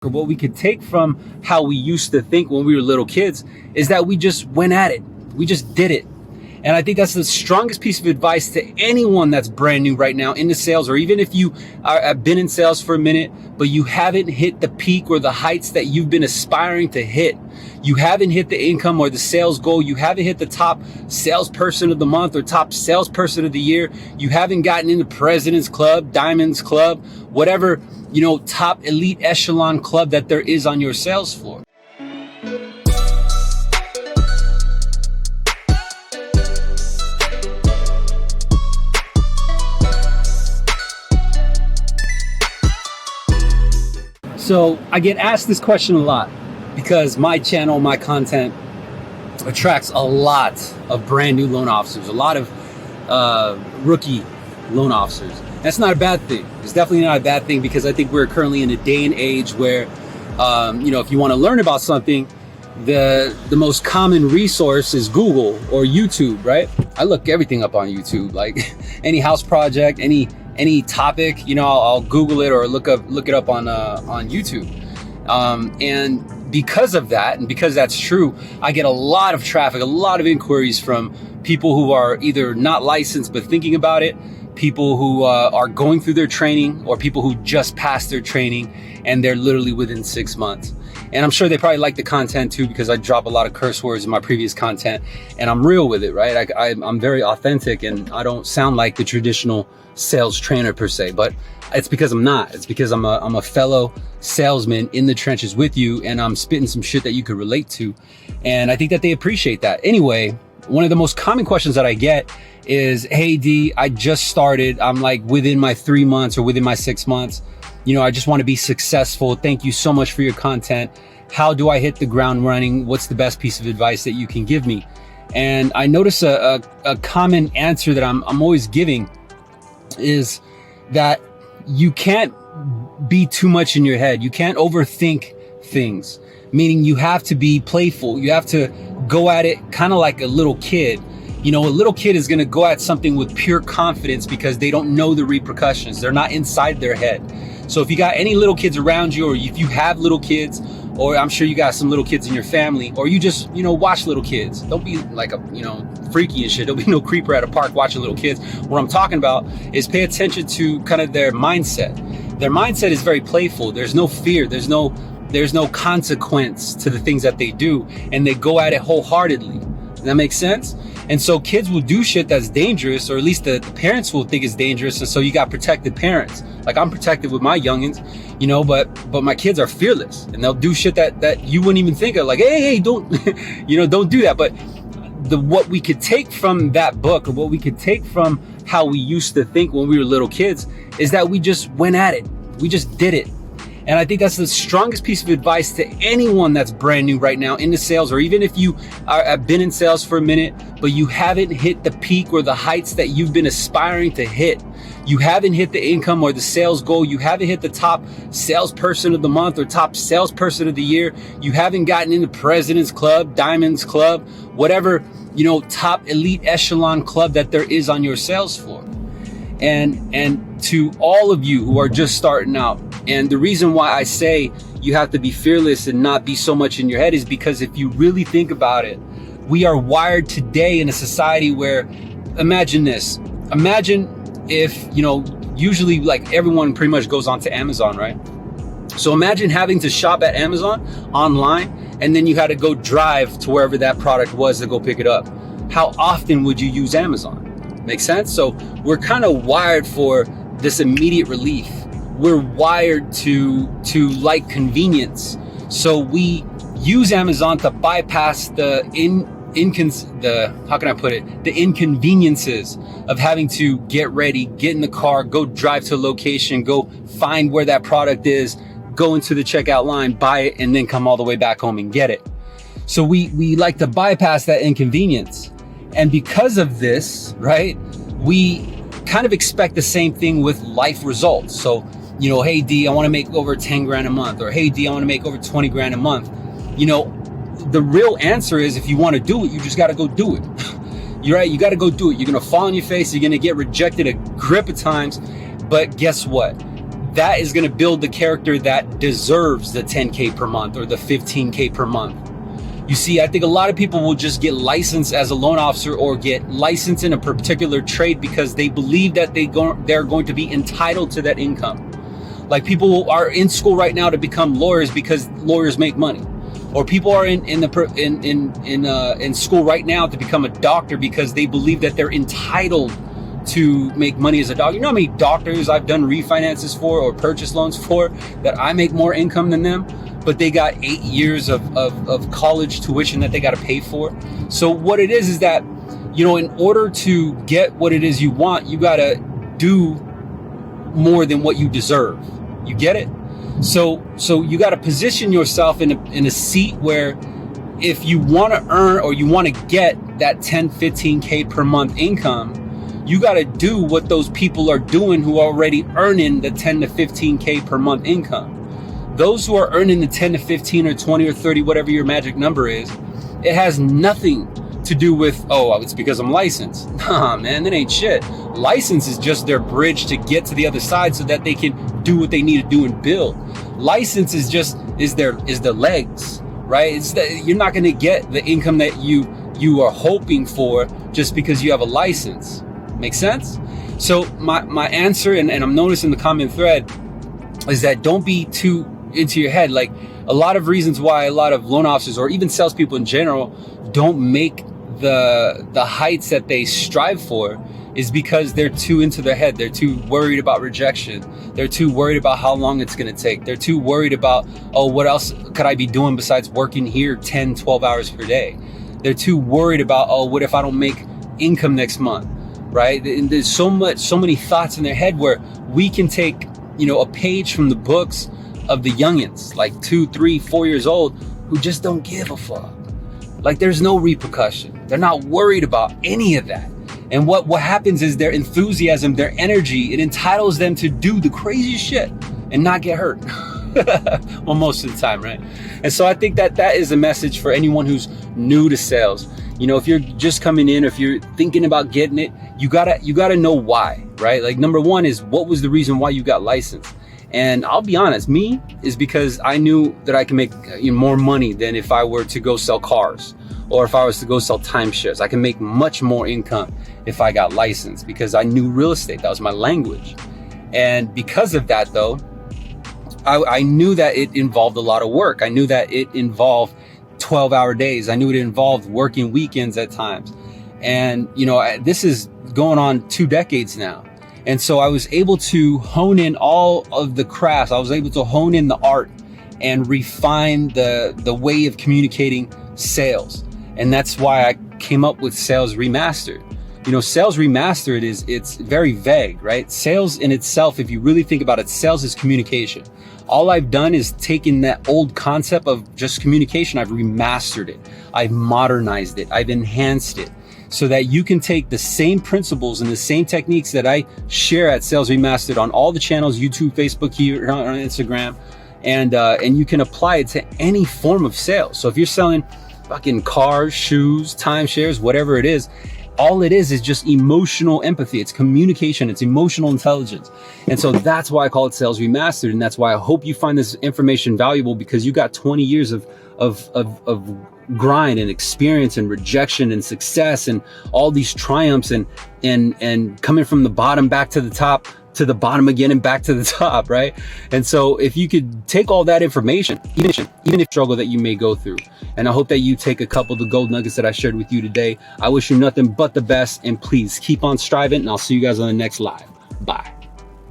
or what we could take from how we used to think when we were little kids is that we just went at it. We just did it. And I think that's the strongest piece of advice to anyone that's brand new right now into sales, or even if you have been in sales for a minute, but you haven't hit the peak or the heights that you've been aspiring to hit. You haven't hit the income or the sales goal. You haven't hit the top salesperson of the month or top salesperson of the year. You haven't gotten into President's Club, Diamond's Club, whatever, top elite echelon club that there is on your sales floor. So I get asked this question a lot because my channel, my content attracts a lot of brand new loan officers, a lot of rookie loan officers. That's not a bad thing. It's definitely not a bad thing because I think we're currently in a day and age where, if you want to learn about something, the most common resource is Google or YouTube, right? I look everything up on YouTube, like any house project, any topic, I'll Google it or look it up on YouTube. And because of that, and because that's true, I get a lot of traffic, a lot of inquiries from people who are either not licensed but thinking about it, people who are going through their training, or people who just passed their training and they're literally within 6 months. And I'm sure they probably like the content too, because I drop a lot of curse words in my previous content and I'm real with it, right? I'm very authentic and I don't sound like the traditional sales trainer per se, but it's because I'm not. It's because I'm a fellow salesman in the trenches with you, and I'm spitting some shit that you could relate to. And I think that they appreciate that. Anyway, one of the most common questions that I get is, hey D, I just started. I'm like within my 3 months or within my 6 months. I just want to be successful. Thank you so much for your content. How do I hit the ground running? What's the best piece of advice that you can give me? And I notice a common answer that I'm always giving is that you can't be too much in your head. You can't overthink things, meaning you have to be playful. You have to go at it kind of like a little kid. A little kid is going to go at something with pure confidence because they don't know the repercussions. They're not inside their head. So if you got any little kids around you, or if you have little kids, or I'm sure you got some little kids in your family, or you just, watch little kids. Don't be like freaky and shit. Don't be no creeper at a park watching little kids. What I'm talking about is pay attention to kind of their mindset. Their mindset is very playful. There's no fear. There's no consequence to the things that they do, and they go at it wholeheartedly. Does that make sense? And so kids will do shit that's dangerous, or at least the parents will think it's dangerous. And so you got protected parents. Like I'm protected with my youngins, but my kids are fearless and they'll do shit that you wouldn't even think of. Like, hey, don't, don't do that. But what we could take from that book, or what we could take from how we used to think when we were little kids, is that we just went at it. We just did it. And I think that's the strongest piece of advice to anyone that's brand new right now into sales, or even if you have been in sales for a minute, but you haven't hit the peak or the heights that you've been aspiring to hit. You haven't hit the income or the sales goal. You haven't hit the top salesperson of the month or top salesperson of the year. You haven't gotten into President's Club, Diamond's Club, whatever, top elite echelon club that there is on your sales floor. And to all of you who are just starting out, and the reason why I say you have to be fearless and not be so much in your head is because if you really think about it, we are wired today in a society where, imagine this. Imagine if, usually like everyone pretty much goes onto Amazon, right? So imagine having to shop at Amazon online, and then you had to go drive to wherever that product was to go pick it up. How often would you use Amazon? Make sense? So we're kind of wired for this immediate relief. We're wired to like convenience. So we use Amazon to bypass the inconveniences of having to get ready, get in the car, go drive to a location, go find where that product is, go into the checkout line, buy it, and then come all the way back home and get it. So we like to bypass that inconvenience. And because of this, right, we kind of expect the same thing with life results. So, hey D, I want to make over 10 grand a month, or hey D, I want to make over 20 grand a month. The real answer is, if you want to do it, you just got to go do it. You're right. You got to go do it. You're going to fall on your face. You're going to get rejected a grip of times. But guess what? that is going to build the character that deserves the 10K per month or the 15K per month. You see, I think a lot of people will just get licensed as a loan officer or get licensed in a particular trade because they believe that they're going to be entitled to that income. Like, people are in school right now to become lawyers because lawyers make money, or people are in school right now to become a doctor because they believe that they're entitled to make money as a doctor. You know how many doctors I've done refinances for or purchase loans for that I make more income than them, but they got 8 years of college tuition that they got to pay for. So what it is that, you know, in order to get what it is you want, you got to do more than what you deserve. You get it? So you got to position yourself in a seat where if you want to earn or you want to get that 10, 15K per month income, you got to do what those people are doing who are already earning the 10 to 15K per month income. Those who are earning the 10 to 15 or 20 or 30, whatever your magic number is, it has nothing to do with, oh, it's because I'm licensed. Nah, man, that ain't shit. License is just their bridge to get to the other side so that they can do what they need to do and build. License is their legs, right? It's that you're not going to get the income that you are hoping for just because you have a license. Make sense? So my answer, and I'm noticing the comment thread, is that don't be too into your head. Like, a lot of reasons why a lot of loan officers or even salespeople in general don't make the heights that they strive for is because they're too into their head. They're too worried about rejection. They're too worried about how long it's going to take. They're too worried about, oh, what else could I be doing besides working here 10, 12 hours per day? They're too worried about, oh, what if I don't make income next month, right? And there's so many thoughts in their head where we can take, you know, a page from the books of the youngins, like 2, 3, 4 years old, who just don't give a fuck. Like, there's no repercussion. They're not worried about any of that. And what happens is their enthusiasm, their energy, it entitles them to do the craziest shit and not get hurt. Well, most of the time, right? And so I think that is a message for anyone who's new to sales. You know, if you're just coming in, if you're thinking about getting it, you gotta know why, right? Like, number one is, what was the reason why you got licensed? And I'll be honest, me is because I knew that I can make more money than if I were to go sell cars or if I was to go sell timeshares. I can make much more income if I got licensed because I knew real estate. That was my language. And because of that, though, I knew that it involved a lot of work. I knew that it involved 12-hour days. I knew it involved working weekends at times. And, you know, this is going on 2 decades now. And so I was able to hone in all of the crafts. I was able to hone in the art and refine the way of communicating sales. And that's why I came up with Sales Remastered. You know, Sales Remastered it's very vague, right? Sales in itself, if you really think about it, sales is communication. All I've done is taken that old concept of just communication. I've remastered it. I've modernized it. I've enhanced it, so that you can take the same principles and the same techniques that I share at Sales Remastered on all the channels, YouTube, Facebook, here on Instagram, and you can apply it to any form of sales. So if you're selling fucking cars, shoes, timeshares, whatever it is, all it is just emotional empathy. It's communication. It's emotional intelligence. And so that's why I call it Sales Remastered. And that's why I hope you find this information valuable, because you got 20 years of grind and experience and rejection and success and all these triumphs and coming from the bottom back to the top, to the bottom again and back to the top, right? And so if you could take all that information, even if struggle that you may go through, and I hope that you take a couple of the gold nuggets that I shared with you today. I wish you nothing but the best, and please keep on striving, and I'll see you guys on the next live. Bye.